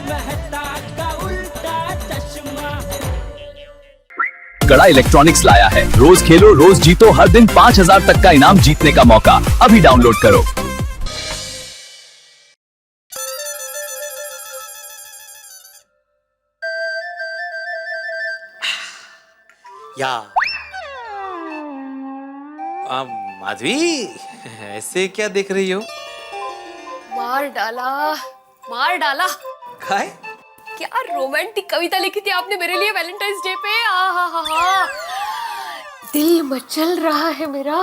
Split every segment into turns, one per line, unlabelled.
मेहता का उल्टा चश्मा।
कड़ा इलेक्ट्रॉनिक्स लाया है, रोज खेलो रोज जीतो, हर दिन 5,000 तक का इनाम जीतने का मौका। अभी डाउनलोड करो।
या माधवी, ऐसे क्या देख रही हो?
मार डाला, मार डाला।
काय?
क्या रोमांटिक कविता लिखी थी आपने मेरे लिए वैलेंटाइंस डे पे। आहा, दिल मचल रहा है मेरा।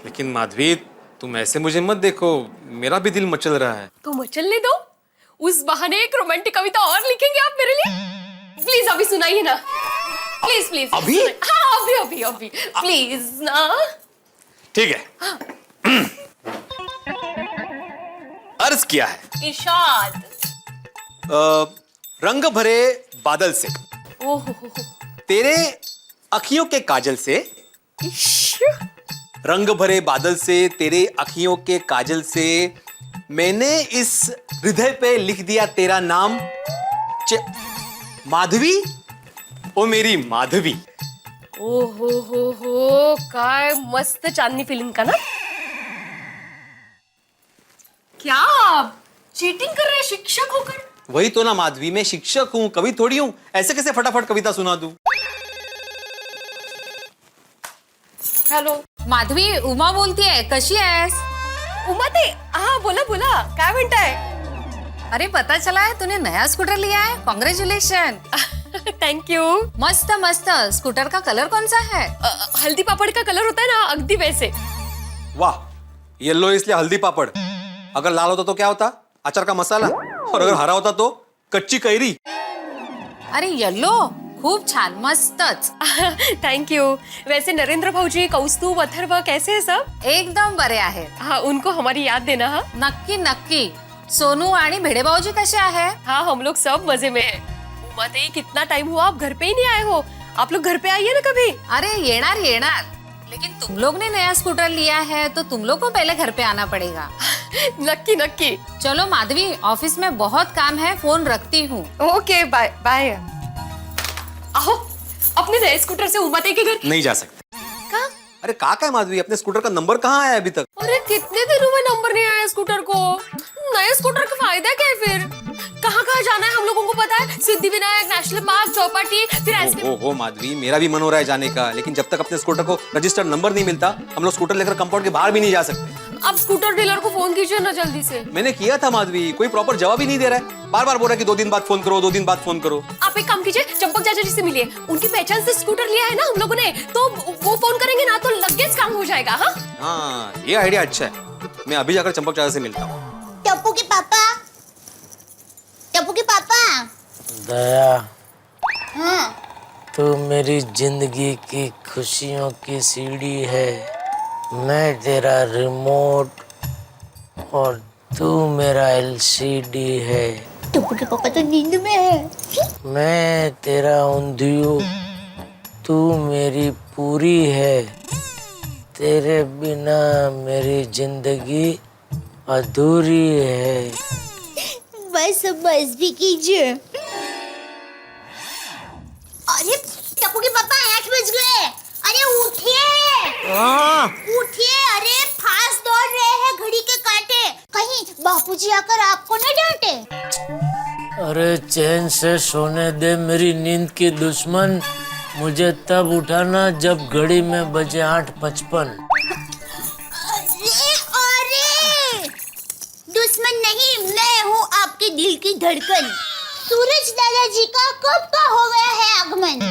लेकिन माधवी, तुम ऐसे मुझे मत देखो, मेरा भी दिल मचल रहा है।
तो मचलने दो, उस बहाने एक रोमांटिक कविता और लिखेंगे आप मेरे लिए। प्लीज अभी सुनाइए ना, प्लीज प्लीज।
अभी?
हाँ अभी अभी अभी प्लीज ना।
ठीक है। अर्ज किया है।
इरशाद।
रंग भरे बादल से,
ओहो,
तेरे अखियों के काजल से,
इश्श।
रंग भरे बादल से, तेरे अखियों के काजल से, मैंने इस हृदय पे लिख दिया तेरा नाम। माधवी, ओ मेरी माधवी।
ओहो हो, काय मस्त चांदनी फिल्म का ना। क्या आप चीटिंग कर रहे हैं शिक्षक होकर?
वही तो ना माधवी, मैं शिक्षक हूँ, कवि थोड़ी हूँ। ऐसे कैसे फटाफट कविता सुना दूं?
हॅलो
माधवी, उमा बोलतीये, कशी आहेस?
उमा ते, हाँ बोला बोला, काय म्हणताय?
अरे पता चला है तूने नया स्कूटर लिया है, कॉन्ग्रेचुलेशन।
Thank you.
मस्त मस्त। स्कूटर का कलर कौन सा है?
हल्दी पापड़ का कलर होता है ना, अगदी वैसे।
वाह, येलो इसलिए हल्दी पापड़। अगर लाल होता तो क्या होता? अचार का मसाला। और अगर हरा होता तो कच्ची कैरी।
अरे येलो, खूप छान, मस्तच।
Thank you. वैसे नरेंद्र भाऊजी, कौस्तुभ, अथर्व कैसे हैं सब?
एकदम बरे आहेत।
हाँ, उनको हमारी याद देना। हाँ
नक्की नक्की। सोनू आणि भिडे भाऊजी कसे आहे?
हाँ, हम लोग सब मजे में हैं। उमा ते, कितना टाइम हुआ आप घर पे ही नहीं आए हो। आप लोग घर पे आइए ना कभी।
अरे येणार येणार, लेकिन तुम लोग ने नया स्कूटर लिया है तो तुम लोग को पहले घर पे आना पड़ेगा।
नक्की नक्की।
चलो माधवी, ऑफिस में बहुत काम है, फोन रखती हूँ।
Okay bye bye. आओ अपने नए स्कूटर से उमा ते के घर।
नहीं जा सकते।
कहाँ?
अरे का है माधवी, अपने स्कूटर का नंबर कहाँ आया अभी तक?
अरे कितने दिनों में नंबर नहीं आया स्कूटर को। नए स्कूटर का फायदा क्या है फिर? कहाँ कहाँ जाना है हम लोगों को पता है। सिद्धि विनायक, नेशनल पार्क, चौपाटी, फिर ऐसे।
हो माधवी, मेरा भी मन हो रहा है जाने का, लेकिन जब तक अपने स्कूटर को रजिस्टर्ड नंबर नहीं मिलता, हम लोग स्कूटर लेकर कंपाउंड के बाहर भी नहीं जा सकते।
अब स्कूटर डीलर को फोन कीजिए ना जल्दी से।
मैंने किया था माधवी, कोई प्रॉपर जवाब ही नहीं दे रहा है। बार बार बोल रहा है कि 2 दिन बाद फोन करो, 2 दिन बाद फोन करो।
आप एक काम कीजिए, चंपक चाचा जी से मिलिए। उनकी पहचान से स्कूटर लिया है ना हम लोगों ने, तो वो फोन करेंगे ना तो लगेज काम हो जाएगा।
हाँ, ये आइडिया अच्छा है। मैं अभी जाकर चंपक चाचा से मिलता हूँ।
टप्पू के पापा, टप्पू के पापा।
दया,
हाँ
तू मेरी जिंदगी की खुशियों की सीढ़ी है। मैं तेरा रिमोट और तू मेरा LCD है।
टप्पू के पापा तो नींद में है।
मैं तेरा ऊंधियो, तू मेरी पूरी है। तेरे बिना मेरी जिंदगी अधूरी है।
बस भी कीजिए। अरे टप्पू के पापा 8 बज गए। अरे उठिए, उठिए। अरे फास्ट दौड़ रहे हैं घड़ी के कांटे। कहीं बापूजी आकर आपको न डांटे।
अरे चैन से सोने दे मेरी नींद की दुश्मन। मुझे तब उठाना जब घड़ी में बजे 8:55।
अरे दुश्मन नहीं, मैं हूँ आपके दिल की धड़कन। सूरज दादाजी का कब का हो गया है आगमन।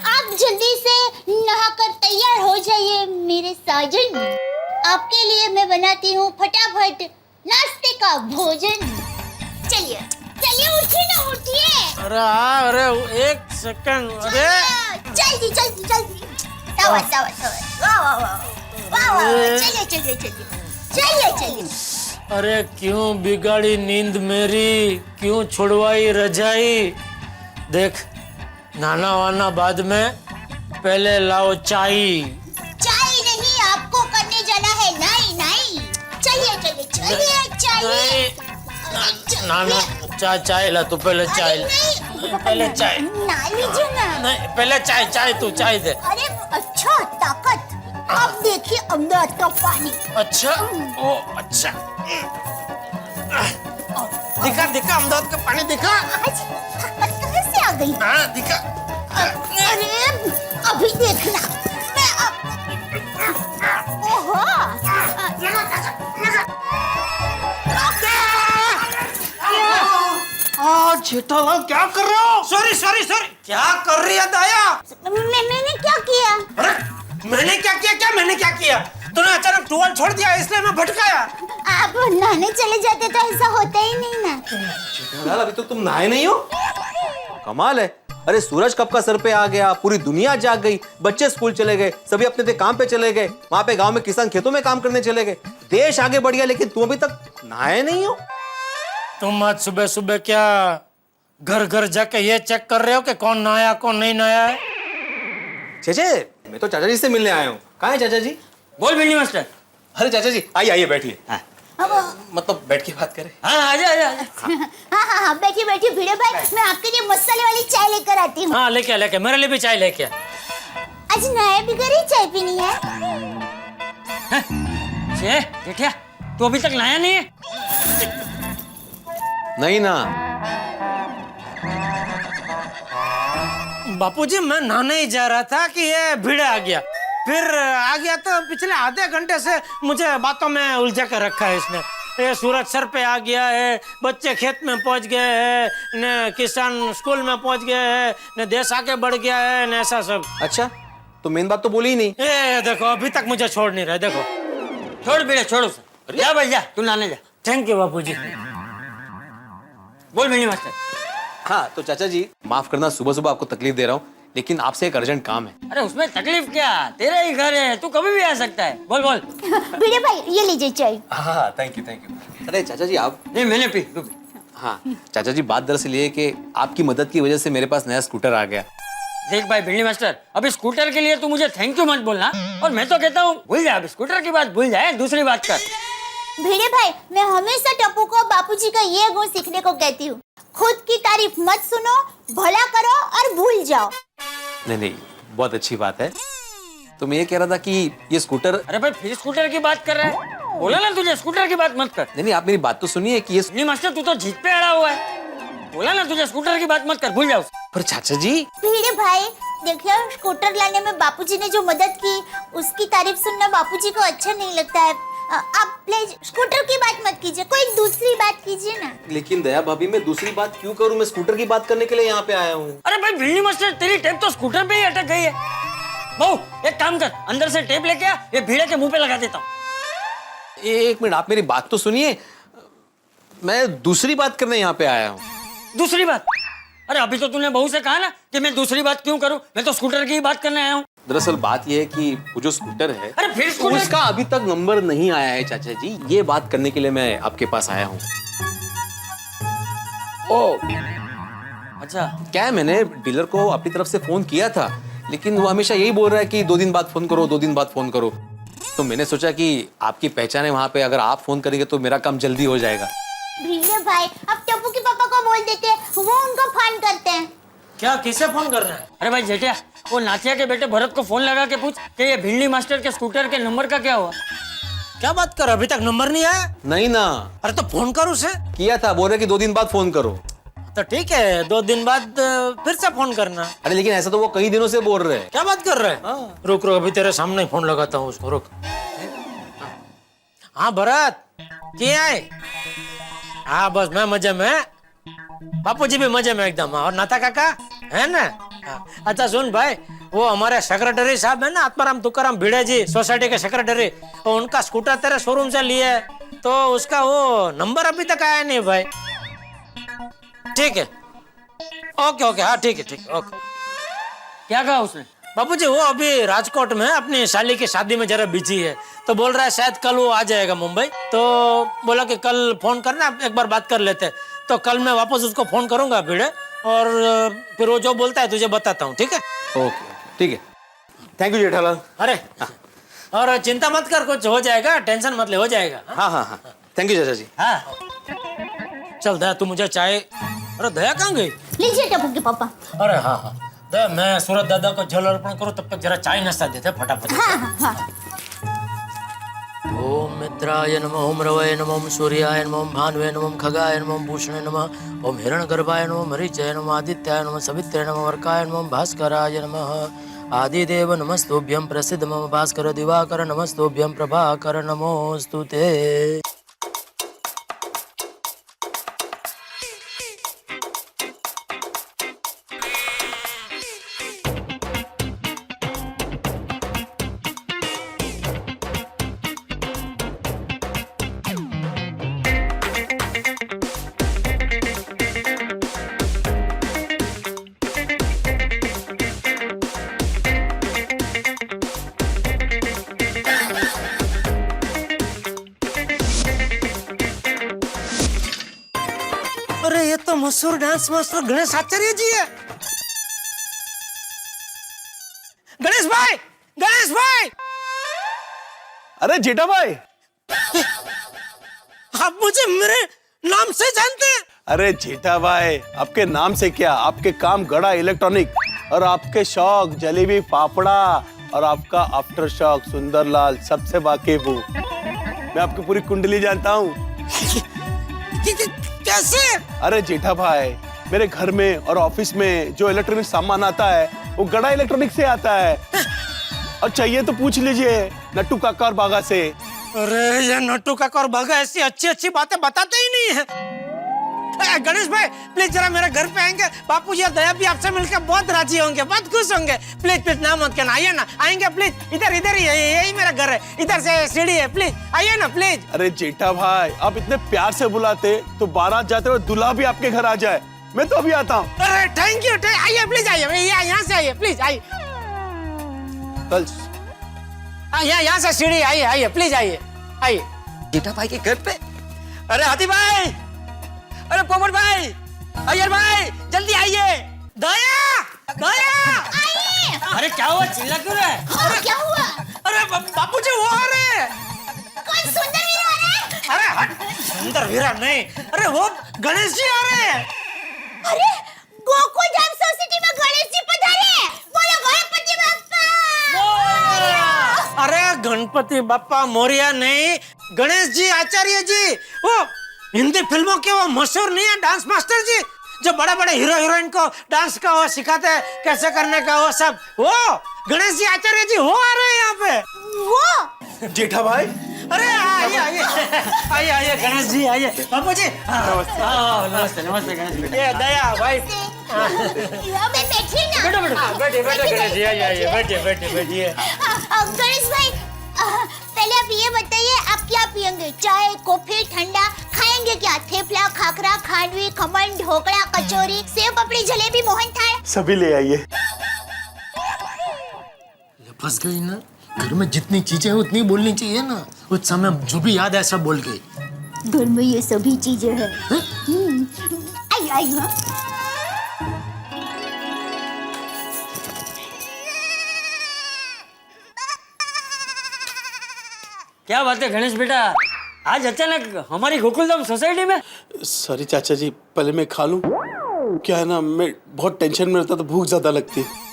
आप जल्दी से नहाकर तैयार हो जाइए मेरे साजन। आपके लिए मैं बनाती हूँ फटाफट नाश्ते का भोजन। चलिए चलिए, उठिए ना, उठिए।
अरे 1 सेकंड। अरे
जल्दी जल्दी जल्दी। तवा तवा तवा। वाह वाह वाह वाह वाह। चलिए चलिए चलिए चलिए चलिए।
अरे क्यों बिगाड़ी नींद मेरी, क्यों छुड़वाई रजाई। देख, नाना वाना बाद में, पहले लाओ चाय।
चाय नहीं, आपको करने जाना है नाई नाई। चलिए चलिए चलिए चलिए।
नाना चाय चाय ला तू पहले चाय ला।
नहीं
पहले चाय
ना लीजिए ना।
नहीं पहले चाय चाय तू चाय दे।
अरे अच्छा ताकत। अब देखिए अमदाद का पानी।
अच्छा ओ अच्छा दिखा दिखा अहमदाबाद का पानी दिखा।
आज ताकत कहाँ से आ गई?
हाँ दिखा।
अरे अभी देखना मैं ओहो
जेठालाल क्या कर रहे हो? सॉरी सॉरी सॉरी क्या कर रही है दाया?
मैंने क्या किया?
अरे मैंने क्या किया? क्या मैंने क्या किया? तूने अचानक टूवल छोड़ दिया इसलिए मैं भटकाया।
आप नहाने चले जाते तो ऐसा होता ही नहीं ना।
जेठालाल अभी तो तुम नहाए नहीं हो? कमाल है। अरे सूरज कब का सर पे आ गया, पूरी दुनिया जाग गई, बच्चे स्कूल चले गए, सभी अपने अपने काम पे चले गए, वहां पे गांव में किसान खेतों में काम करने चले गए, देश आगे बढ़ गया, लेकिन तुम अभी तक नहाए नहीं हो।
तुम आज सुबह सुबह क्या घर घर जाके ये चेक कर रहे हो कि कौन नहाया कौन नहीं नहाया है?
चेचे मैं तो चाचा जी से मिलने आया हूँ। कहाँ है चाचा जी?
बोल बिल्ली मास्टर।
अरे चाचा जी आइए आइए बैठिए।
अब
मतलब बैठ के बात करें।
हाँ आजा आजा।
हाँ बैठिए बैठिए भिड़े भाई, मैं आपके लिए मसाले वाली चाय लेकर आती हूँ।
हाँ लेके लेके मेरे लिए भी चाय लेके।
आज नए बिगर ही चाय पीनी है।
छे जेठिया तू अभी तक नहाया नहीं है?
नहीं ना।
बापूजी मैं नहाने ही जा रहा था कि ये भीड़ आ गया, फिर आ गया तो पिछले आधे घंटे से मुझे बातों में उलझा कर रखा है इसने। ये सूरज सर पे आ गया है, बच्चे खेत में पहुंच गए हैं, न किसान स्कूल में पहुंच गए हैं, न देश आगे बढ़ गया है, न ऐसा सब।
अच्छा तो मेन बात तो बोली ही नहीं।
ये देखो अभी तक मुझे छोड़ नहीं रहे। देखो
छोड़ बेटे छोड़ उसे। जा भाई जा तू नहाने जा।
थैंक यू बापूजी।
बोल बिल्ली मास्टर।
हाँ तो चाचा जी माफ करना, सुबह सुबह आपको तकलीफ दे रहा हूँ, लेकिन आपसे एक अर्जेंट काम है।
अरे उसमें तकलीफ क्या, तेरा ही घर है, तू कभी भी आ सकता है। बोल बोल।
भिड़े भाई ये लीजिए चाय।
हाँ थैंक यू थैंक यू। अरे चाचा जी आप।
नहीं मैंने पी तू पी।
हाँ चाचा जी बात दरअसल ये है कि आपकी मदद की वजह से मेरे पास नया स्कूटर आ गया।
देख भाई बिल्ली मास्टर, अभी स्कूटर के लिए तू मुझे थैंक यू मत बोलना, और मैं तो कहता हूँ भूल जा, अभी स्कूटर की बात भूल जाए, दूसरी बात कर।
भिड़े भाई मैं हमेशा टप्पू को बापूजी का ये गुण सीखने को कहती हूँ, खुद की तारीफ मत सुनो, भला करो और भूल जाओ।
नहीं नहीं बहुत अच्छी बात है। तो मैं ये कह रहा था कि ये स्कूटर।
अरे भाई फिर स्कूटर की बात कर रहा है, बोला ना तुझे स्कूटर की बात मत कर।
नहीं आप मेरी बात तो सुनिए कि ये।
बिल्ली मास्टर तू तो जीत पे अड़ा हुआ है, बोला ना तुझे स्कूटर की बात मत कर, भूल जाओ।
पर चाचा जी।
भिड़े भाई देखिए स्कूटर लाने में बापूजी ने जो मदद की उसकी तारीफ सुनना बापूजी को अच्छा नहीं लगता है। आप प्लीज स्कूटर की बात मत कीजिए, कोई दूसरी बात कीजिए ना।
लेकिन दया भाभी मैं दूसरी बात क्यों करूं, मैं स्कूटर की बात करने के लिए यहाँ पे आया हूँ।
अरे भाई बिल्ली मास्टर तेरी टेप तो स्कूटर पे ही अटक गई है। बहू एक काम कर, अंदर से टेप लेके आ, ये भीड़े के मुंह पे लगा देता हूँ।
एक मिनट आप मेरी बात तो सुनिए, मैं दूसरी बात करने यहाँ पे आया हूँ।
दूसरी बात? अरे अभी तो तूने बहू से कहा ना कि मैं दूसरी बात क्यों करूं, मैं तो स्कूटर की ही बात करने आया हूँ।
दरअसल बात यह है कि वो जो स्कूटर है,
अरे फिर स्कूटर?
उसका अभी तक नंबर नहीं आया है चाचा जी, ये बात करने के लिए मैं आपके पास आया हूँ। ओ
अच्छा
क्या है, मैंने डीलर को अपनी तरफ से फोन किया था, लेकिन वो हमेशा यही बोल रहा है कि 2 दिन बाद फोन करो, 2 दिन बाद फोन करो। तो मैंने सोचा कि आपकी पहचान है वहां पे, अगर आप फोन करेंगे तो मेरा काम जल्दी हो जाएगा।
भिड़े भाई अब टप्पू के पापा को बोल देते हैं, वो उनको फोन करते हैं।
क्या किसे फोन कर रहा है?
अरे भाई जेठिया वो नाथिया के बेटे भरत को फोन लगा के पूछ कि ये भिंडी मास्टर के स्कूटर के नंबर का क्या हुआ।
क्या बात कर, अभी तक नंबर नहीं आया?
नहीं ना।
अरे तो फोन कर उसे।
किया था, बोल रहे कि 2 दिन बाद फोन करो।
तो ठीक है 2 दिन बाद फिर से फोन करना।
अरे लेकिन ऐसा तो वो कई दिनों से बोल रहे हैं।
क्या बात कर रहे हैं? रुक रुक अभी तेरे सामने ही फोन लगाता हूँ उसको, रुक। हाँ भरत क्या है? हाँ बस मैं मजे में, बापूजी भी मजे में एकदम, और नाता काका है ना? हाँ। अच्छा सुन भाई, वो हमारे सेक्रेटरी साहब है ना आत्माराम तुकाराम भिड़े जी, सोसाइटी के सेक्रेटरी, वो उनका स्कूटर तेरे शोरूम से लिए, तो उसका वो नंबर अभी तक आया नहीं भाई। ठीक है ओके ओके, हाँ ठीक है ओके।
क्या कहा उसने?
बापूजी वो अभी राजकोट में अपनी साली की शादी में जरा बिजी है, तो बोल रहा है शायद कल वो आ जाएगा मुंबई, तो बोला कि कल फोन करना एक बार बात कर लेते। तो कल मैं वापस उसको फोन करूंगा भिड़े, और फिर वो जो बोलता है तुझे बताता हूँ, ठीक है?
ओके ठीक है, थैंक यू जेठालाल।
अरे और चिंता मत कर, कुछ हो जाएगा, टेंशन मत ले, हो जाएगा।
हाँ हाँ हाँ थैंक यू चाचा जी।
हाँ
चल दया तू मुझे चाय। अरे दया कहाँ गई?
लीजिए टप्पू के पापा।
अरे हाँ हाँ दया, मैं सूरज दादा को जल अर्पण करूँ तब तक जरा चाय नाश्ता देते फटाफट।
हाँ हाँ हाँ।
ओम मित्राय नमः, ओम रवये नमः, ओम सूर्याय नमः, ओम भानुवे नमः, ओम खगाय नमः, ओम भूषणे नमः, ओम हिरण्यगर्भाय नमः, मरीचय नमः, आदित्याय नमः, सवित्रे नमः, वर्काय नमः, भास्कराय नमः। आदिदेव नमस्तुभ्यं, प्रसिद्ध मम भास्कर दिवाकर नमस्तुभ्यं, प्रभाकर नमोस्तुते। अरे ये तो मशहूर डांस मास्टर गणेश आचार्य जी है। गणेश भाई, गणेश भाई।
अरे जेठा भाई,
आप मुझे मेरे नाम से जानते हैं?
अरे जेठा भाई, आपके नाम से क्या, आपके काम गड़ा इलेक्ट्रॉनिक और आपके शौक जलेबी फाफड़ा और आपका आफ्टर शौक सुंदरलाल सबसे वाकिफ हूँ। मैं आपकी पूरी कुंडली जानता हूँ।
कैसे?
अरे जेठा भाई, मेरे घर में और ऑफिस में जो इलेक्ट्रॉनिक सामान आता है वो गड़ा इलेक्ट्रॉनिक से आता है। और चाहिए तो पूछ लीजिए नट्टू काका और बागा से।
अरे ये नट्टू काका और बागा ऐसी अच्छी अच्छी बातें बताते ही नहीं है। गणेश भाई प्लीज जरा मेरे घर पे आएंगे, बापूजी और दया भी आपसे मिलकर बहुत राजी होंगे, बहुत खुश होंगे। प्लीज प्लीज ना मत कहना, आइए ना, आएंगे प्लीज। इधर इधर ही यही मेरा घर है, इधर से सीढ़ी है, प्लीज आइए ना प्लीज।
अरे जेठा भाई, आप इतने प्यार से बुलाते तो बारात जाते हुए दूल्हा भी आपके घर आ जाए। मैं तो अभी आता हूँ।
अरे थैंक यू, आइए प्लीज, आइए यहाँ से आइए प्लीज, आइए
कल
यहाँ से सीढ़ी, आइए आइए प्लीज, आइए आइए।
जेठा भाई के घर पे। अरे हाथी भाई, अरे पोपट भाई, अय्यर भाई, जल्दी आइए।
दया, दया।
आइए।
अरे क्या हुआ, चिल्ला क्यों रहा है?
हाँ, क्या हुआ?
अरे बापूजी वो आ रहे हैं।
कौन सुंदर वीर आ रहे हैं?
अरे हट, सुंदर वीरा नहीं, अरे वो गणेश जी आ रहे हैं।
अरे गोकुल धाम सोसाइटी में गणेश जी पधारे। बोलो गणपति बाप्पा।
अरे गणपति बाप्पा मोरिया नहीं, गणेश जी आचार्य जी, वो हिंदी फिल्मों के वो मशहूर नहीं है डांस मास्टर जी, जो बड़े बड़े हीरो हीरोइन को डांस का वो सिखाते हैं कैसे करने का, वो सब। वो गणेश जी आचार्य जी वो आ रहे हैं यहाँ पे।
वो
जेठा भाई,
अरे आइए आइए आइए आइए गणेश जी, आइए बापू जी।
नमस्ते नमस्ते गणेश जी।
ये दया भाई,
मैं बैठी ना।
बैठो बैठो बैठिए बैठो गणेश जी, आइए आइए बैठिए बैठिए बैठिए।
गणेश भाई, पहले आप ये बताइए, आप क्या पियेंगे? चाय, कॉफी, ठंडा? खाएंगे क्या? थेपला, खाखरा, खांडवी, खमन, ढोकला, कचौरी, सेव पपड़ी, जलेबी, मोहनथाल?
सभी ले आइए।
फंस गई ना, घर में जितनी चीजें हैं उतनी बोलनी चाहिए ना, उस समय जो भी याद है सब बोल गई।
घर में ये सभी चीजें हैं। आइए आइए।
क्या बात है गणेश बेटा, आज अचानक हमारी गोकुलधाम सोसाइटी में?
सॉरी चाचा जी, पहले मैं खा लूं। क्या है ना, मैं बहुत टेंशन में रहता तो भूख ज्यादा लगती है।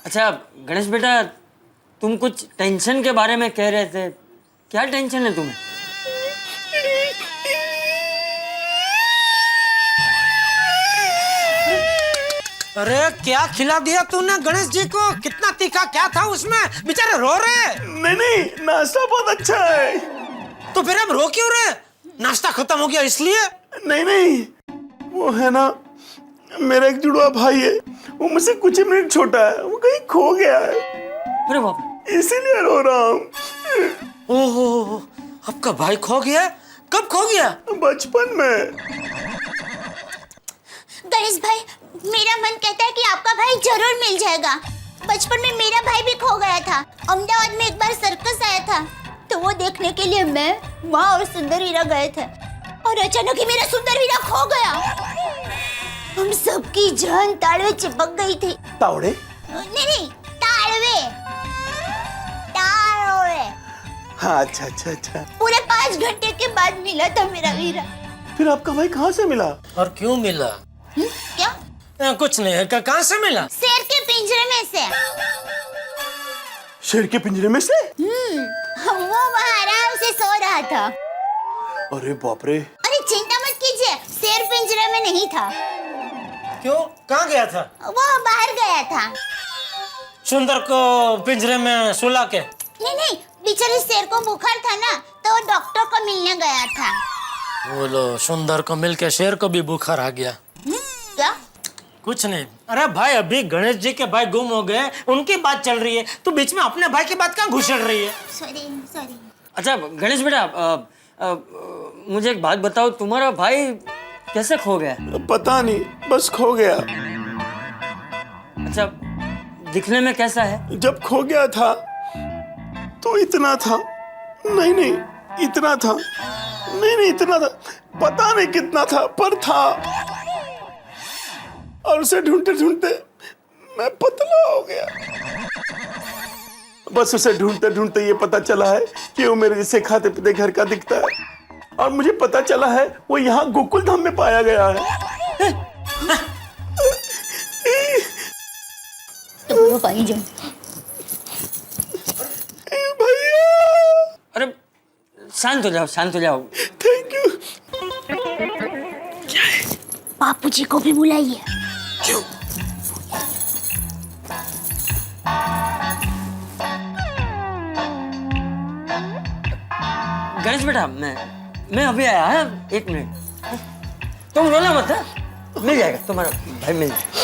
अच्छा गणेश बेटा, तुम कुछ टेंशन के बारे में कह रहे थे, क्या टेंशन है तुम्हें?
अरे क्या खिला दिया तूने गणेश जी को? कितना तीखा क्या था उसमें? बेचारे रो रहे हैं।
नहीं, नाश्ता बहुत अच्छा है।
तो फिर अब रो क्यों रहे? नाश्ता खत्म हो गया इसलिए?
नहीं, वो है ना, मेरा एक जुड़वा भाई है, वो मुझसे कुछ ही मिनट छोटा है, वो कहीं खो गया है।
अरे बाप,
इसीलिए रो रहा हूँ।
ओहो, आपका भाई खो गया? कब खो गया?
बचपन में।
गणेश भाई, मेरा मन कहता है कि आपका भाई जरूर मिल जाएगा। बचपन में मेरा भाई भी खो गया था। अहमदाबाद में एक बार सर्कस आया था, तो वो देखने के लिए मैं, माँ और सुंदर हीरा गए थे, और अचानक ही मेरा सुंदर हीरा खो गया। हम सबकी जान ताड़वे चिपक गई थी।
तावड़े?
नहीं, ताड़वे। ताड़वे।
हाँ, अच्छा अच्छा अच्छा।
पूरे 5 घंटे के बाद मिला था मेरा हीरा।
फिर आपका भाई कहाँ से मिला?
और क्यों मिला?
क्या?
कुछ नहीं, कहाँ से मिला?
शेर के पिंजरे में से।
शेर के पिंजरे में से?
वो वहाँ आराम से सो रहा था।
अरे बाप रे।
अरे चिंता मत कीजिए, शेर पिंजरे में नहीं था।
क्यों, कहाँ गया था?
वो बाहर गया था।
सुंदर को पिंजरे में सुला के?
नहीं, बेचारे शेर को बुखार था ना, तो डॉक्टर को मिलने गया था।
बोलो, सुंदर को मिलके शेर को भी बुखार आ गया।
क्या?
कुछ नहीं। अरे भाई, अभी गणेश जी के भाई गुम हो गए, उनकी बात चल रही है, तो बीच में अपने भाई की बात कहाँ घुसड़ रही है?
सॉरी।
अच्छा गणेश बेटा, मुझे एक बात बताओ, तुम्हारा भाई कैसे खो गया?
पता नहीं, बस खो गया।
अच्छा, दिखने में कैसा है?
जब खो गया था तो इतना था, नहीं इतना था, नहीं इतना था, पता नहीं कितना था, पर था। और उसे ढूंढते ढूंढते मैं पतला हो गया। बस उसे ढूंढते ढूंढते ये पता चला है कि वो मेरे जैसे खाते पीते घर का दिखता है, और मुझे पता चला है वो यहाँ गोकुल धाम में पाया गया है।
तो वो भाई जो
भैया,
अरे शांत हो जाओ।
Thank you.
बापूजी को भी बुलाइए।
क्यों?
गणेश बेटा, मैं अभी आया है, 1 मिनट। तुम रोना मत, मिल जाएगा तुम्हारा भाई, मिल जाएगा।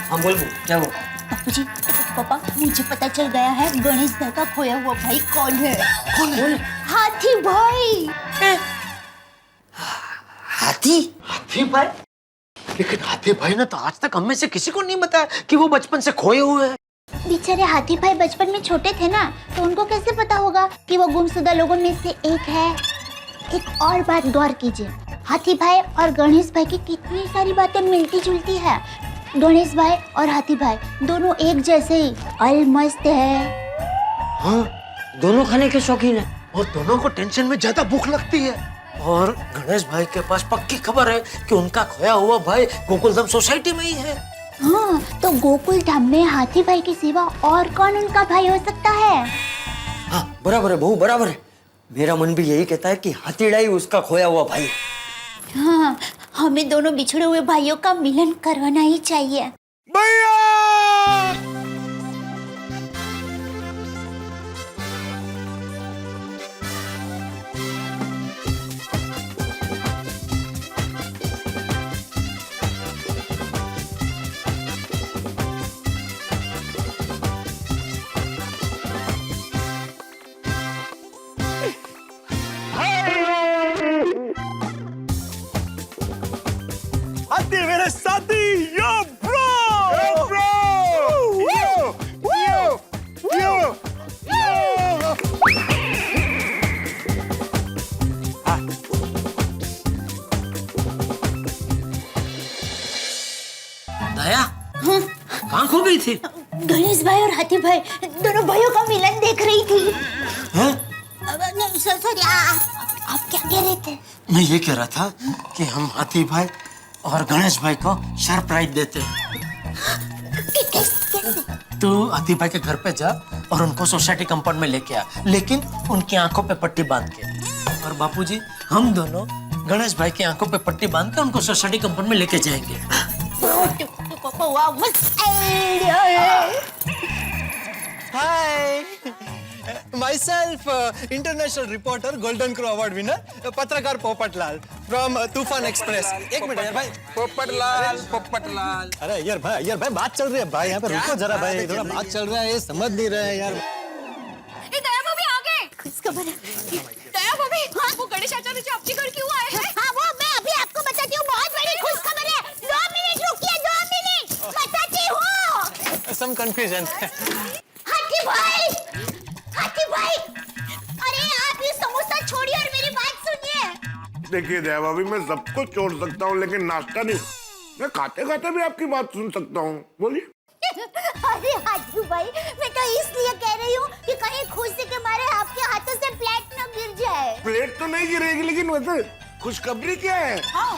हाँ बोल, क्या वो?
बापूजी, पापा, मुझे पता चल गया है गणेश भाई का खोया हुआ भाई कौन है। हाथी भाई।
हाथी भाई? लेकिन हाथी भाई ने तो आज तक हमें से किसी को नहीं बताया कि वो बचपन से खोए हुए हैं।
बेचारे हाथी भाई बचपन में छोटे थे ना, तो उनको कैसे पता होगा कि वो गुमशुदा लोगों में से एक है। एक और बात गौर कीजिए, हाथी भाई और गणेश भाई की कितनी सारी बातें मिलती जुलती है। गणेश भाई और हाथी भाई दोनों एक जैसे ही अलमस्त है।
हाँ, दोनों खाने के शौकीन है, और दोनों को टेंशन में ज्यादा भूख लगती है। और गणेश भाई के पास पक्की खबर है कि उनका खोया हुआ भाई गोकुलधाम सोसाइटी में ही है।
हाँ, तो गोकुल धाम में हाथी भाई के सिवा और कौन उनका भाई हो सकता है?
हाँ बराबर है बहू, बराबर है। मेरा मन भी यही कहता है कि हाथीड़ा ही उसका खोया हुआ भाई है।
हाँ, हमें दोनों बिछड़े हुए भाइयों का मिलन करवाना ही चाहिए।
भैया, हाथी मेरे साथी, यो ब्रो,
दया, कहाँ खो गई थी?
गणेश भाई और हाथी भाई दोनों भाइयों का मिलन देख रही थी।
हैं?
सॉरी, आप क्या कह रहे थे?
मैं ये कह रहा था कि हम हाथी भाई और गणेश भाई को सरप्राइज देते हैं।
कैसे?
तू हाथी भाई के घर पे जा और उनको सोसाइटी कंपाउंड में लेके आ, लेकिन उनकी आंखों पे पट्टी बांध के। और बापूजी, हम दोनों गणेश भाई की आंखों पे पट्टी बांध के उनको सोसाइटी कंपाउंड में लेके जाएंगे।
पापा, वाह, मस्त आइडिया है।
Hi, myself, international reporter, Golden Crow Award winner, पत्रकार पोपटलाल from तूफान एक्सप्रेस। एक मिनट यार भाई, पोपटलाल। अरे यार भाई बात चल रही है भाई, यहाँ पे रुको जरा भाई, थोड़ा बात चल रहा है, ये समझ नहीं रहे यार।
दया भाभी आ गए।
खुशखबर है।
दया भाभी, वो गणेश आचार्य जी आपके घर क्यों आए हैं?
हाँ, वो मैं अभी आपको बताती हूँ, बहुत बड़ी खुशखबर है।
some confusion.
हाथी भाई, हाथी भाई, अरे आप ये समोसा छोड़िए और मेरी बात सुनिए।
देखिए दया भाभी, मैं सब कुछ छोड़ सकता हूँ लेकिन नाश्ता नहीं। मैं खाते खाते भी आपकी बात सुन सकता हूँ, बोलिए।
अरे हाथी भाई, मैं तो इसलिए कह रही हूँ कि कहीं खुशी के मारे आपके हाथों से प्लेट न गिर जाए।
प्लेट तो नहीं गिरेगी, लेकिन वैसे खुशखबरी क्या है?
हाँ,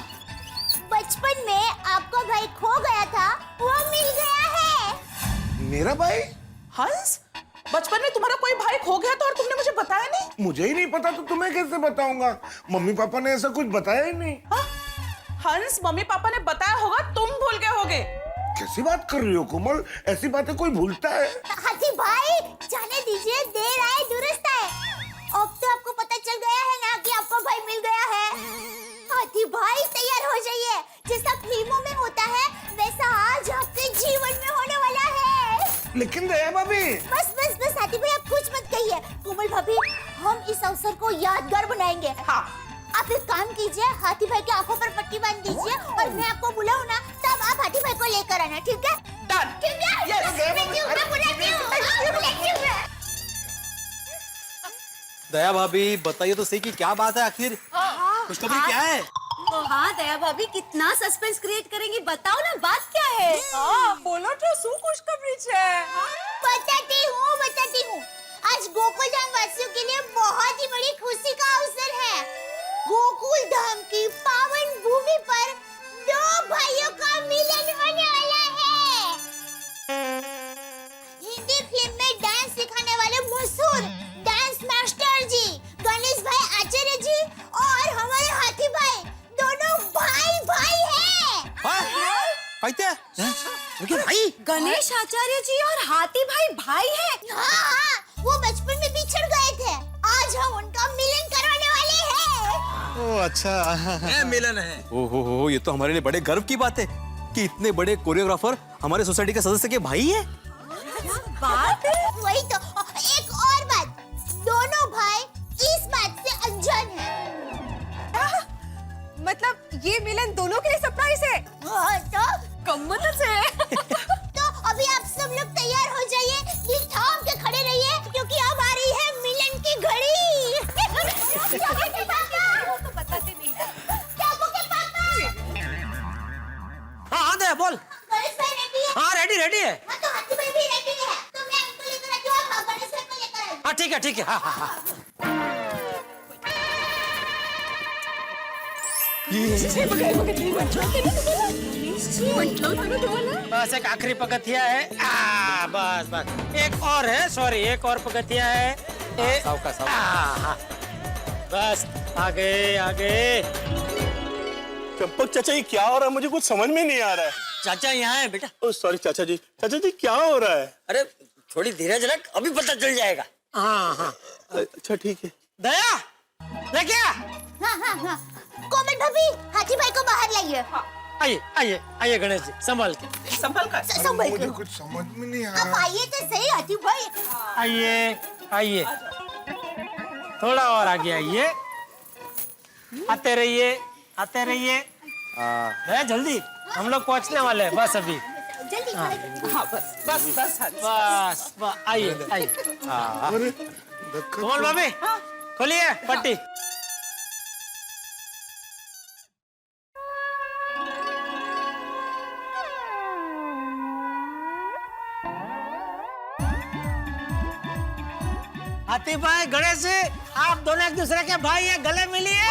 बचपन में आपका भाई खो गया था, वो मिल गया है।
मेरा भाई?
हंस, बचपन में तुम्हारा कोई भाई खो गया था और तुमने मुझे बताया नहीं?
मुझे ही नहीं पता तो तुम्हें कैसे बताऊंगा? मम्मी पापा ने ऐसा कुछ बताया ही नहीं।
हाँ? हंस, मम्मी पापा ने बताया होगा, तुम भूल गए होगे।
कैसी बात कर रही हो कोमल? ऐसी बातें कोई भूलता है?
हाथी भाई, जाने दीजिए, देर आए दुरुस्त आए। अब तो आपको पता चल गया है ना कि आपका भाई मिल गया है। हाथी भाई तैयार हो जाइए, जैसा फिल्मों में होता है वैसा आज आपके जीवन में होने वाला है।
लेकिन दया भाभी।
बस बस बस हाथी भाई, आप कुछ मत कहिए। कोमल भाभी, हम इस अवसर को यादगार बनाएंगे।
हाँ।
आप एक काम कीजिए, हाथी भाई की आंखों पर पट्टी बांध दीजिए और मैं आपको बुलाऊं ना, तब आप हाथी भाई को लेकर आना, ठीक है?
डन।
ठीक है?
Yes.
मैं बुलाती हूँ।
दया भाभी बताइए तो सही कि क्या बात है आखिर? खुशखबरी क्या है?
हाँ दया भाभी, कितना सस्पेंस क्रिएट करेंगी, बताओ ना बात क्या है?
बोलो तो શું ખુશખબરી છે?
बताती हूँ। आज गोकुल धाम वासियों के लिए बहुत ही बड़ी खुशी का अवसर है। गोकुल धाम की पावन भूमि पर दो भाइयों का मिलन होने वाला है। हिंदी फिल्म में डांस सिखाने वाले मशहूर डांस मास्टर जी गणेश भाई आचार्य जी और हमारे हाथी भाई दोनों भाई भाई हैं।
भाई?
गणेश आचार्य जी और हाथी भाई हैं।
हाँ, वो बचपन में बिछड़ गए थे। आज हम उनका मिलन करवाने वाले हैं।
ओह अच्छा।
मिलन है। ओहो, ये तो हमारे लिए बड़े गर्व की बात है कि इतने बड़े कोरियोग्राफर हमारे सोसाइटी के सदस्य के भाई है।
बात वही तो। एक और बात, दोनों भाई इस बात से अनजान हैं।
मतलब ये मिलन दोनों के लिए सरप्राइज है?
तो
कम्मत से।
तो अभी आप सब लोग तैयार हो जाइए, दिल थाम के खड़े रहिए क्योंकि अब आ रही है मिलन की घड़ी।
तो बताते नहीं।
क्या बोले पापा?
हाँ दया बोल।
गणेश भाई रेडी है?
हाँ रेडी है।
हाँ, तो हाथी भाई भी रेडी है। तो मैं उनको लेकर आती हूँ, आप गणेश भाई को लेकर आइए।
हाँ ठीक है। हाँ। बस एक आखिरी पगथिया है। बस एक और है, सॉरी एक और पगथिया है। हाँ। बस आगे।
चंपक चाचा, ये क्या हो रहा है? मुझे कुछ समझ में नहीं आ रहा है।
चाचा यहाँ है बेटा।
ओह सॉरी चाचा जी क्या हो रहा है?
अरे थोड़ी धीरज रख, अभी पता चल जाएगा।
हाँ।
अच्छा ठीक है।
दया लेके आ।
हाँ। कोमल भाभी, हाथी भाई को बाहर लाइए।
आइए गणेश जी, संभाल के।
संभल कर।
संभल
मुझे
के।
कुछ समझ में नहीं आ
आप
रहा।
आइए तो सही हाथी भाई।
आइए। थोड़ा और आगे आइए। आते रहिए। जल्दी, हम लोग पहुंचने वाले हैं बस अभी।
जल्दी।
हाँ बस।
बस आइए।
अरे धक्का
कोमल भाभी खोलिए पट्टी। हाथी भाई, गणेश जी, आप दोनों एक दूसरे के भाई हैं, गले मिलिए।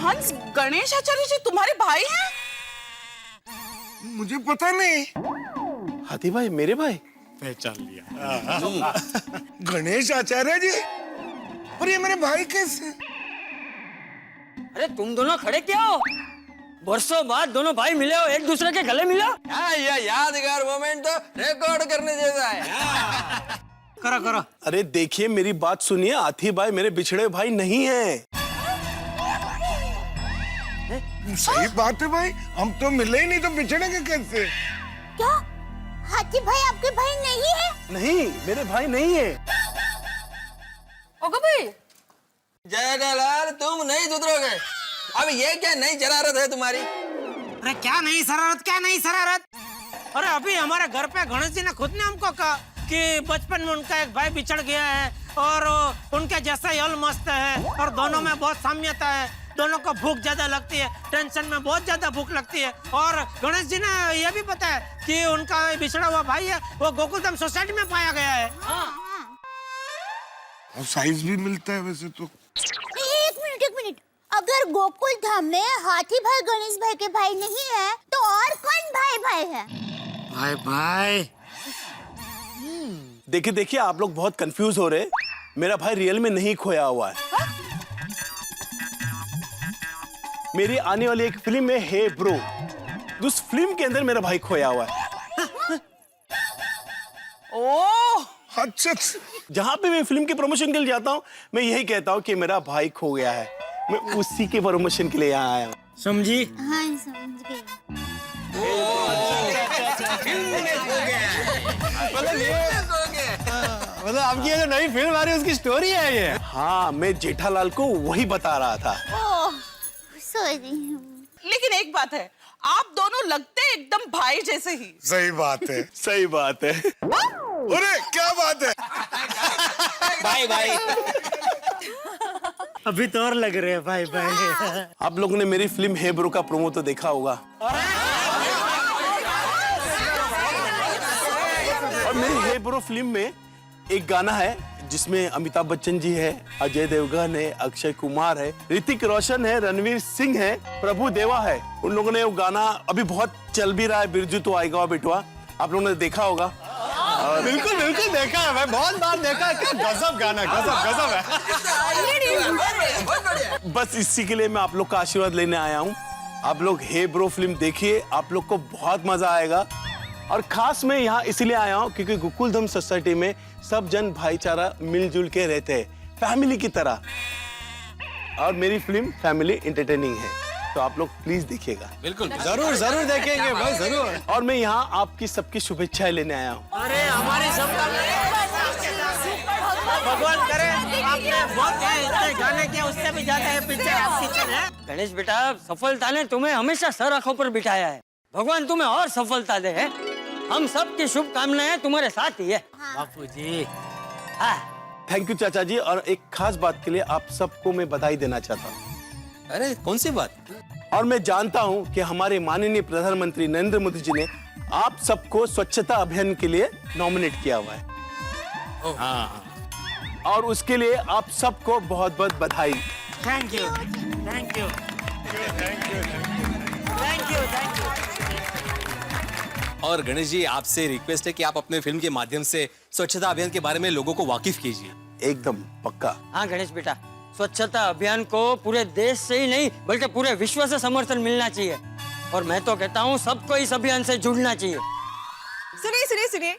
हंस, गणेश आचार्य जी तुम्हारे भाई हैं?
मुझे पता नहीं। हाथी भाई मेरे भाई?
पहचान लिया।
गणेश आचार्य जी? और ये मेरे भाई कैसे?
अरे तुम दोनों खड़े क्या हो? वर्षों बाद दोनों भाई मिले हो, एक दूसरे के गले मिले हो।
यह यादगार मोमेंट तो रिकॉर्ड करने जैसा है।
करो।
अरे देखिए, मेरी बात सुनिए, हाथी भाई मेरे बिछड़े भाई नहीं हैं। सही बात है भाई, हम तो मिले ही नहीं तो बिछड़ेंगे कैसे?
क्या हाथी भाई आपके भाई नहीं है?
नहीं, मेरे भाई नहीं है।
ओगो भाई,
जयलाल, तुम नहीं सुधरोगे।
अब ये क्या नई शरारत है तुम्हारी?
अरे क्या नहीं शरारत, क्या नहीं शरारत? अरे अभी हमारे घर पे गणेश जी ने खुद ने हमको कहा कि बचपन में उनका एक भाई बिछड़ गया है और उनके जैसा ही हल मस्त है और दोनों में बहुत साम्यता है, दोनों को भूख ज्यादा लगती है, टेंशन में बहुत ज्यादा भूख लगती है। और गणेश जी ने यह भी पता है कि उनका बिछड़ा हुआ भाई है वो गोकुलधाम सोसाइटी में पाया गया है।
और साइज भी मिलता है वैसे तो।
एक मिनट, अगर गोकुल धाम में हाथी भाई गणेश भाई के भाई नहीं है तो और कौन भाई है?
भाई
देखिए आप लोग बहुत कंफ्यूज हो रहे। मेरा भाई रियल में नहीं खोया हुआ है। मेरी आने वाली एक फिल्म में हे ब्रो, उस फिल्म के अंदर मेरा भाई खोया हुआ है।
ओह
अच्छा, जहां पे मैं फिल्म के प्रमोशन के लिए जाता हूँ मैं यही कहता हूँ कि मेरा भाई खो गया है। मैं उसी के प्रमोशन के लिए यहाँ आया हूँ।
समझी?
हाँ समझ गई।
मतलब आपकी ये जो नई फिल्म आ रही है उसकी स्टोरी है ये?
हाँ, मैं जेठालाल को वही बता रहा था।
Oh sorry.
लेकिन एक बात है, आप दोनों लगते हैं एकदम भाई जैसे ही।
सही बात है, सही बात है। अरे क्या बात है।
भाई भाई
अभी तो और लग रहे हैं भाई भाई।
आप लोगों ने मेरी फिल्म हे ब्रो का प्रोमो तो देखा होगा। और मेरी हे ब्रो फिल्म में एक गाना है जिसमें अमिताभ बच्चन जी है, अजय देवगन है, अक्षय कुमार है, ऋतिक रोशन है, रणवीर सिंह है, प्रभु देवा है। उन लोगों ने वो गाना अभी बहुत चल भी रहा है, बिरजू तो आएगा बेटवा। आप लोगों ने देखा होगा।
बिल्कुल बिल्कुल देखा है, मैं बहुत बार देखा है। क्या गजब गाना, गजब है।
बस इसी के लिए मैं आप लोग का आशीर्वाद लेने आया हूँ। आप लोग हे ब्रो फिल्म देखिए, आप लोग को बहुत मजा आएगा। और खास मैं यहाँ इसलिए आया हूँ क्योंकि गोकुलधाम सोसाइटी में सब जन भाईचारा मिलजुल के रहते हैं, फैमिली की तरह। और मेरी फिल्म फैमिली एंटरटेनिंग है, तो आप लोग प्लीज देखिएगा।
बिल्कुल
जरूर जरूर देखेंगे भाई, जरूर।
और मैं यहाँ आपकी सबकी शुभेच्छाएं लेने आया हूँ।
अरे हमारी सबका भगवान करे आपने बहुत इतने गाने किया, उससे भी ज्यादा है पिक्चर आपकी है।
गणेश बेटा, सफलता ने तुम्हें हमेशा सर आंखों पर बिठाया है। भगवान तुम्हें और सफलता दे। है हम सब की शुभकामनाएं तुम्हारे साथ ही है।
बापू जी।
थैंक यू चाचा जी। और एक खास बात के लिए आप सबको मैं बधाई देना चाहता हूँ।
अरे कौन सी बात?
और मैं जानता हूँ कि हमारे माननीय प्रधानमंत्री नरेंद्र मोदी जी ने आप सबको स्वच्छता अभियान के लिए नॉमिनेट किया हुआ है।
हाँ,
और उसके लिए आप सबको बहुत बहुत बधाई।
Thank you, thank you, thank you, thank you, thank you.
और गणेश जी आपसे रिक्वेस्ट है कि आप अपने फिल्म के माध्यम से स्वच्छता अभियान के बारे में लोगों को वाकिफ कीजिए।
एकदम पक्का।
हाँ गणेश बेटा, स्वच्छता अभियान को पूरे देश से ही नहीं बल्कि पूरे विश्व से समर्थन मिलना चाहिए। और मैं तो कहता हूँ सबको इस अभियान से जुड़ना चाहिए।
सुनिए,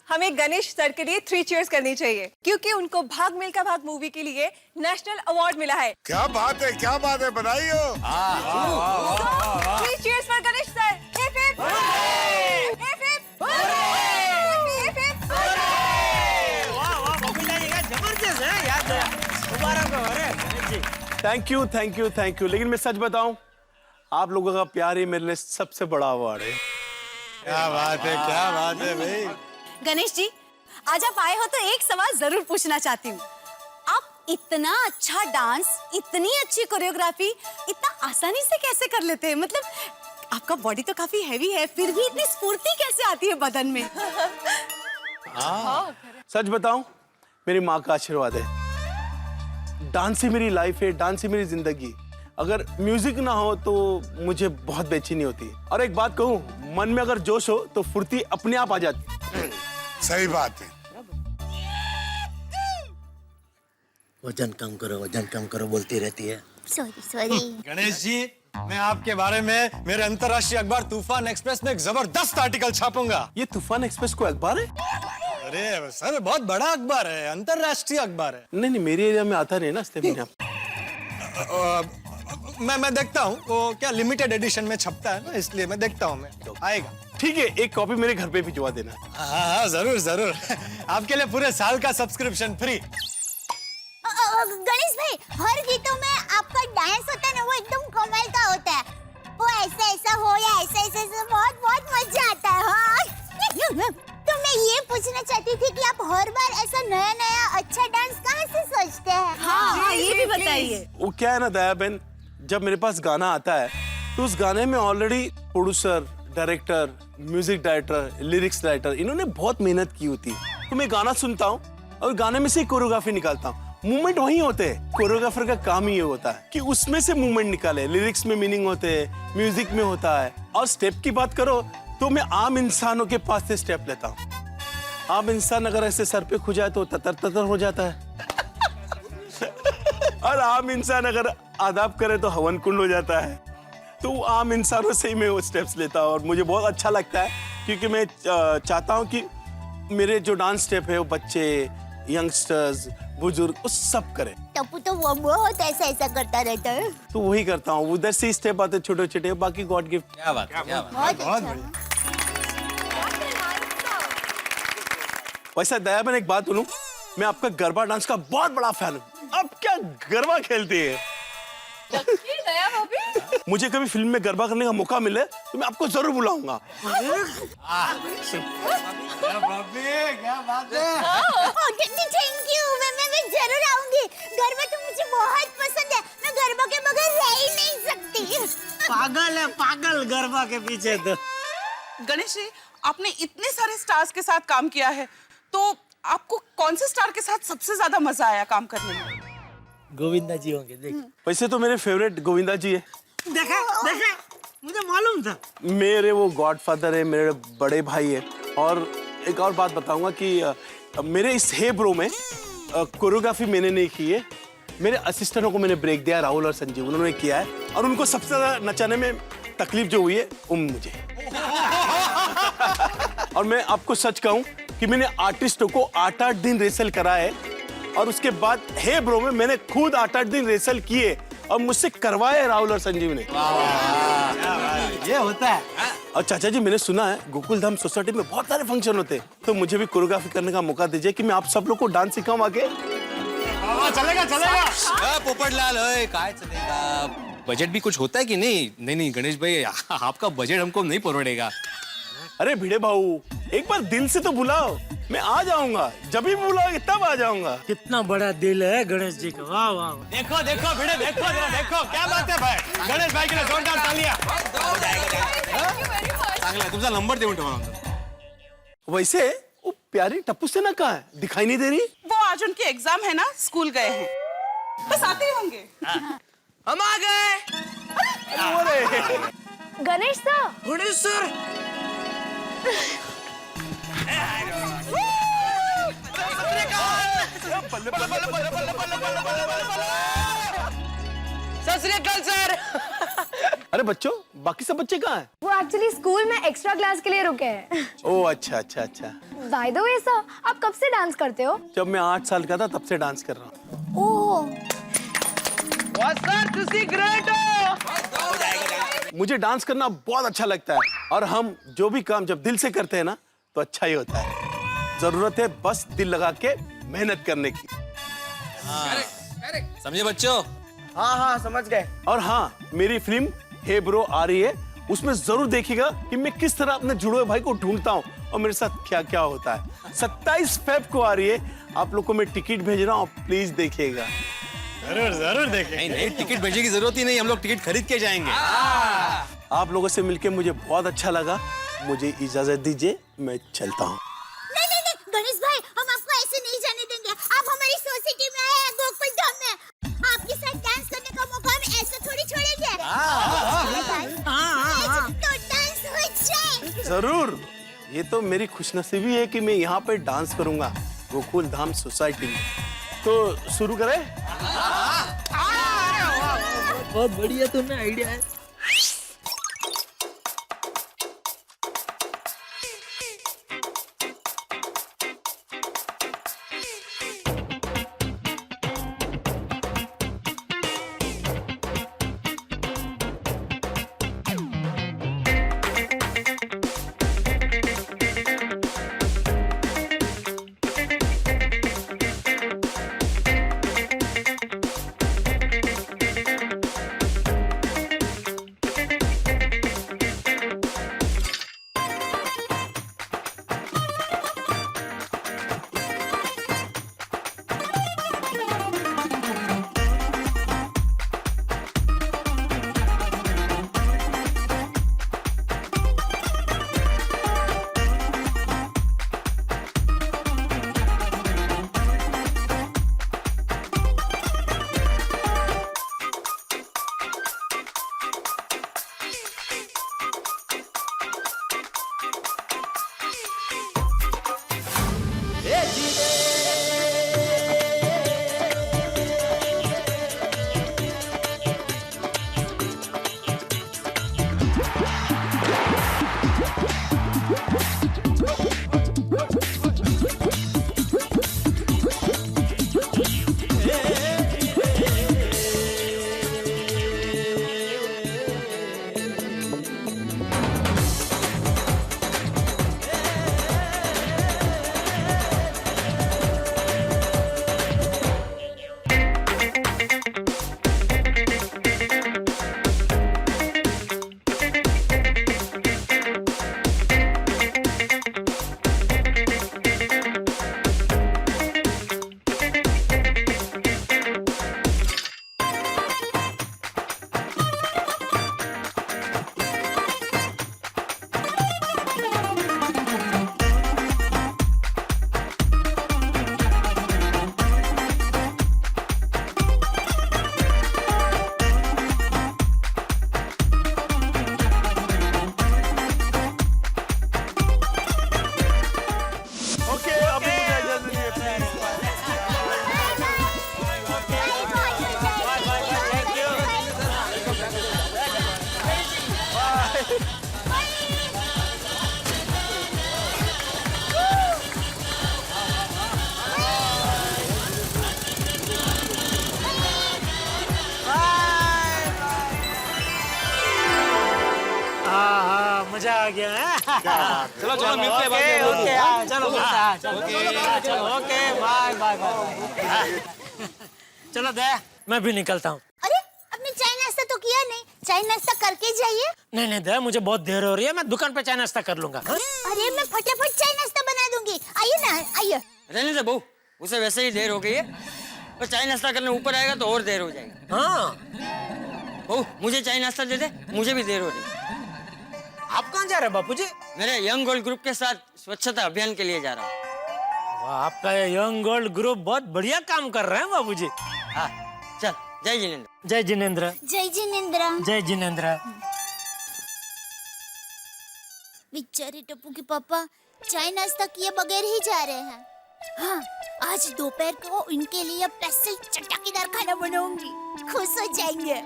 हमें गणेश सर के लिए 3 चीयर्स करनी चाहिए क्योंकि उनको भाग मिल्खा भाग मूवी के लिए नेशनल अवार्ड मिला है।
क्या बात है, क्या बात है, बधाई हो।
3 cheers for Ganesh sir. Hip hip hip hip hip hip.
वाह वाह बापू जी, ये जबरदस्त है। याद है मुबारक हो। अरे Ganesh ji,
thank you, thank you, thank you. लेकिन मैं सच बताऊं, आप लोगों का प्यार ही मेरे लिए सबसे बड़ा अवार्ड है।
क्या बात है, क्या बात है भाई।
गणेश जी, आज आप आए हो तो एक सवाल जरूर पूछना चाहती हूँ। आप इतना अच्छा डांस, इतनी अच्छी कोरियोग्राफी इतना आसानी से कैसे कर लेते हैं? मतलब आपका बॉडी तो काफी हैवी है, फिर भी इतनी स्फूर्ति कैसे आती है बदन में?
सच बताऊं, मेरी माँ का आशीर्वाद है। डांस ही मेरी लाइफ है, डांस ही मेरी जिंदगी। अगर म्यूजिक ना हो तो मुझे बहुत बेचैनी होती है। और एक बात कहूं, मन में अगर जोश हो तो फुर्ती अपने आप आ जाती।
सही बात है।
वजन कम करो बोलती रहती है।
सॉरी।
गणेश जी, मैं आपके बारे में मेरे अंतर्राष्ट्रीय अखबार तूफान एक्सप्रेस में एक जबरदस्त आर्टिकल छापूंगा।
ये तूफान एक्सप्रेस को अखबार है?
अरे सर, बहुत बड़ा अखबार है, अंतर्राष्ट्रीय अखबार है।
नहीं, मेरे एरिया में आता नहीं ना, इसलिए
मैं देखता हूँ वो क्या लिमिटेड एडिशन में छपता है ना, इसलिए मैं देखता हूँ। मैं आएगा।
ठीक है, एक कॉपी मेरे घर पे भिजवा देना।
हाँ जरूर जरूर। आपके लिए पूरे साल का सब्सक्रिप्शन फ्री।
गणेश भाई, हर गीतों में आपका डांस होता है ना, वो एकदम
क्या है ना दया बहन, जब मेरे पास गाना आता है तो उस गाने में already producer, director, music director, lyrics writer इन्होंने बहुत मेहनत की होती है। तो मैं गाना सुनता हूँ और गाने में से कोरियोग्राफी निकालता हूँ। मूवमेंट वही होते हैं, कोरियोग्राफर का काम ही ये होता है कि उसमें से मूवमेंट निकाले। लिरिक्स में मीनिंग होते हैं, म्यूजिक में होता है। और स्टेप की बात करो तो मैं आम इंसानों के पास से स्टेप लेता हूँ। आम इंसान अगर ऐसे सर पे खो जाए तो ततर ततर हो जाता है और आम इंसान अगर आदाब करे तो हवन कुंड हो जाता है। तो आम इंसानों से ही मैं वो स्टेप्स लेता हूँ और मुझे बहुत अच्छा लगता है, क्योंकि मैं चाहता हूँ कि मेरे जो डांस स्टेप है वो बच्चे, यंगस्टर्स, बुजुर्ग उस सब करें।
टप्पू तो वो बहुत ऐसा करता रहता है।
तो वही करता हूँ। उधर से स्टेप आते छोटे छोटे, बाकी गॉड गिफ्ट।
क्या बात, क्या बात।
बहुत बढ़िया।
वैसा दया बहन एक बात बोलूं, मैं आपका गरबा डांस का बहुत बड़ा फैन हूँ। आप क्या गरबा खेलती है?
दया भाभी,
मुझे कभी फिल्म में गरबा करने का मौका मिले तो मैं आपको जरूर बुलाऊंगा।
थैंक यू, मैं जरूर आऊंगी। गरबा तो मुझे बहुत पसंद है। मैं गरबा के बगैर रह ही नहीं सकती।
पागल है पागल गरबा के पीछे तो।
गणेश जी, आपने इतने सारे स्टार्स के साथ काम किया है, तो आपको कौन से स्टार के साथ सबसे ज्यादा मजा आया काम करने में?
गोविंदा जी होंगे, देख।
वैसे तो मेरे फेवरेट गोविंदा जी है।
देखा मुझे मालूम था।
मेरे वो गॉडफादर है, मेरे बड़े भाई है। और एक और बात बताऊंगा कि मेरे इस हे ब्रो में कोरियोग्राफी मैंने नहीं की है। मेरे असिस्टेंटों को मैंने ब्रेक दिया, राहुल और संजीव, उन्होंने किया है। और उनको सबसे ज्यादा नचाने में तकलीफ जो हुई है वो मुझे। और मैं आपको सच कहूं कि मैंने आर्टिस्टों को 8-8 दिन रेसल करा है और उसके बाद हे ब्रो में मैंने खुद 8-8 दिन रेसल किए और मुझसे करवाए राहुल और संजीव ने।
ये होता है।
और चाचा जी, मैंने सुना है गोकुलधाम सोसाइटी में बहुत सारे फंक्शन होते हैं, तो मुझे भी कोरियोग्राफी करने का मौका दीजिए कि मैं आप सब लोग को डांस सिखाऊं आगे।
चलेगा चलेगा।
पोपटलाल, ओए काय चलेगा? बजट भी कुछ होता है कि नहीं? नहीं गणेश भाई, आपका बजट हमको नहीं परोड़ेगा।
अरे भिड़े भाऊ, एक बार दिल से तो बुलाओ, मैं आ जाऊंगा। जब भी बुलाओगे तब आ जाऊंगा।
कितना बड़ा दिल है गणेश जी का। वाह वाह।
देखो देखो भिड़े, देखो जरा देखो, क्या बात है भाई। गणेश भाई के लिए जोरदार तालियां।
तुमचा नंबर देऊन ठेवा।
वैसे वो प्यारी टप्पू से ना कहाँ है, दिखाई नहीं दे रही?
वो आज उनके एग्जाम है ना, स्कूल गए हैं, बस आते ही होंगे।
हम आ गए।
Ganesh sir,
Ganesh sir.
सत श्री अकाल सर।
अरे बच्चों, बाकी सब बच्चे कहाँ हैं?
वो एक्चुअली स्कूल में एक्स्ट्रा क्लास के लिए रुके हैं।
ओह अच्छा अच्छा अच्छा।
बाय द वे सर, आप कब से डांस करते हो?
जब मैं 8 साल का था तब से डांस कर रहा हूँ।
ओह,
मुझे डांस करना बहुत अच्छा लगता है और हम जो भी काम जब दिल से करते हैं ना तो अच्छा ही होता है। जरूरत है बस दिल लगा के मेहनत करने की।
समझे बच्चों?
हाँ समझ गए।
और हाँ, मेरी फिल्म हे ब्रो आ रही है, उसमें जरूर देखिएगा कि मैं किस तरह अपने जुड़वे भाई को ढूंढता हूँ और मेरे साथ क्या क्या होता है। 27 फेब को आ रही है। आप लोग को मैं टिकट भेज रहा हूँ, प्लीज देखिएगा।
जरूर जरूर देखें।
नहीं, टिकट भेजने की जरूरत ही नहीं, हम लोग टिकट खरीद के जाएंगे।
आप लोगों से मिलके मुझे बहुत अच्छा लगा। मुझे इजाजत दीजिए, मैं चलता हूँ।
नहीं गणेश भाई, हम आपको ऐसे नहीं जाने देंगे। आप हमारी सोसाइटी में आए हैं, गोकुलधाम में। आपके साथ डांस करने का मौका हम ऐसे थोड़ी छोड़ेंगे। तो डांस हो जाए।
जरूर। ये तो मेरी खुशनसीबी है कि मैं यहाँ पे डांस करूंगा गोकुलधाम सोसाइटी में। तो शुरू करें?
बहुत बढ़िया तुमने आइडिया है। हाँ मजा आ गया है
चलो चलो मिलते हैं बाद
ओके
में।
ओके चलो चलो ओके बाय बाय बाय चलो दे मैं भी निकलता हूँ
अरे आपने चाय नाश्ता तो किया नहीं, चाय नाश्ता करके जाइए।
नहीं नहीं दे मुझे बहुत देर हो रही है मैं दुकान पे चाय नाश्ता कर लूंगा हाँ?
अरे मैं फटाफट चाय नाश्ता बना दूंगी, आइए ना आइए।
रहने दे बहू, उसे वैसे ही देर हो गई है, और चाय नाश्ता करने ऊपर आएगा तो और देर हो जाएगी।
हाँ
बहू मुझे चाय नाश्ता दे दे, मुझे भी देर हो रही है।
आप कहाँ जा रहे हैं बापूजी?
मेरे यंग गोल्ड ग्रुप के साथ स्वच्छता अभियान के लिए जा रहा हूँ।
वाह आपका ये यंग गोल्ड ग्रुप बहुत बढ़िया काम कर रहे हैं बाबूजी।
हाँ चल, जय जिनेंद्र।
जय जिनेंद्र।
जय जिनेंद्र।
जय जिनेंद्र।
बेचारे टप्पू के पापा चाय नाश्ता किए बगैर ही जा रहे हैं। हाँ, आज दोपहर को इनके लिए स्पेशल चटकीदार खाना बनाऊंगी, खुश हो जाएंगे।